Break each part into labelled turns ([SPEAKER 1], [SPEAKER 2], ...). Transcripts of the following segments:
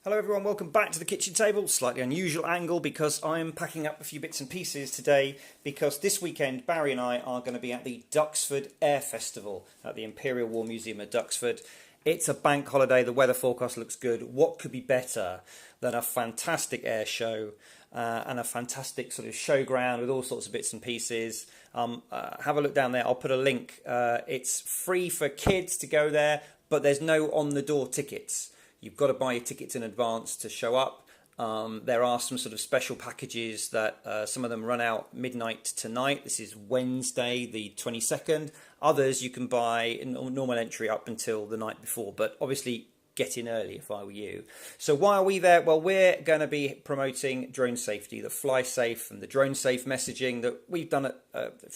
[SPEAKER 1] Hello everyone, welcome back to the kitchen table. Slightly unusual angle because I'm packing up a few bits and pieces today because this weekend Barry and I are going to be at the Duxford Air Festival at the Imperial War Museum at Duxford. It's a bank holiday, the weather forecast looks good. What could be better than a fantastic air show and a fantastic sort of showground with all sorts of bits and pieces. Have a look down there, I'll put a link. It's free for kids to go there, but there's no on-the-door tickets. You've got to buy your tickets in advance to show up. There are some sort of special packages that some of them run out midnight tonight. This is Wednesday the 22nd. Others you can buy in normal entry up until the night before, but obviously get in early if I were you. So why are we there? Well, we're going to be promoting drone safety, the fly safe and the drone safe messaging that we've done at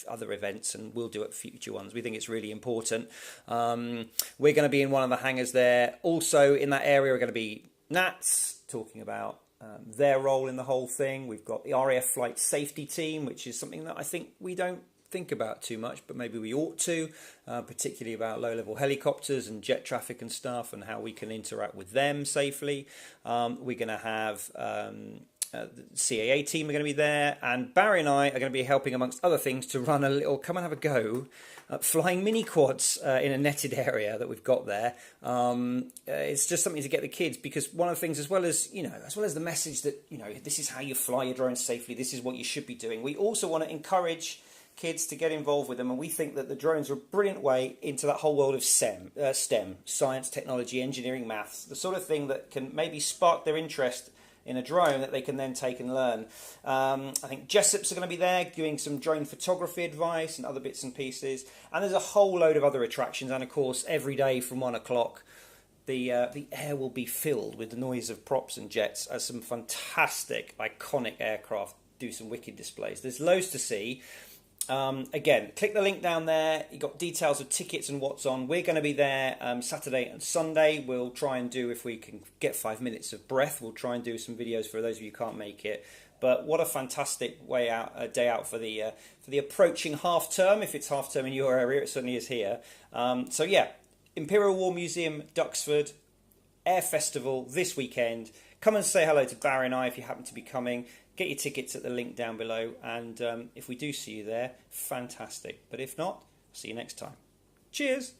[SPEAKER 1] other events and we'll do at future ones. We think it's really important. We're going to be in one of the hangars there. Also in that area are going to be Nats talking about their role in the whole thing. We've got the RAF flight safety team, which is something that I think we don't think about too much, but maybe we ought to, particularly about low-level helicopters and jet traffic and stuff and how we can interact with them safely. We're going to have the CAA team are going to be there, and Barry and I are going to be helping, amongst other things, to run a little come and have a go at flying mini quads in a netted area that we've got there. It's just something to get the kids, because one of the things, as well as the message that this is how you fly your drone safely, this is what you should be doing, we also want to encourage kids to get involved with them, and we think that the drones are a brilliant way into that whole world of STEM, science, technology, engineering, maths, the sort of thing that can maybe spark their interest in a drone that they can then take and learn. I think Jessops are going to be there giving some drone photography advice and other bits and pieces, and there's a whole load of other attractions, and of course every day from 1 o'clock the air will be filled with the noise of props and jets as some fantastic iconic aircraft do some wicked displays. There's loads to see. Again, click the link down there. You've got details of tickets and what's on. We're going to be there Saturday and Sunday. We'll try and do, if we can get 5 minutes of breath, we'll try and do some videos for those of you who can't make it. But what a fantastic day out for the approaching half term. If it's half term in your area, it certainly is here. So yeah, Imperial War Museum, Duxford, Air Festival this weekend. Come and say hello to Barry and I if you happen to be coming. Get your tickets at the link down below, and if we do see you there, fantastic. But if not, see you next time. Cheers!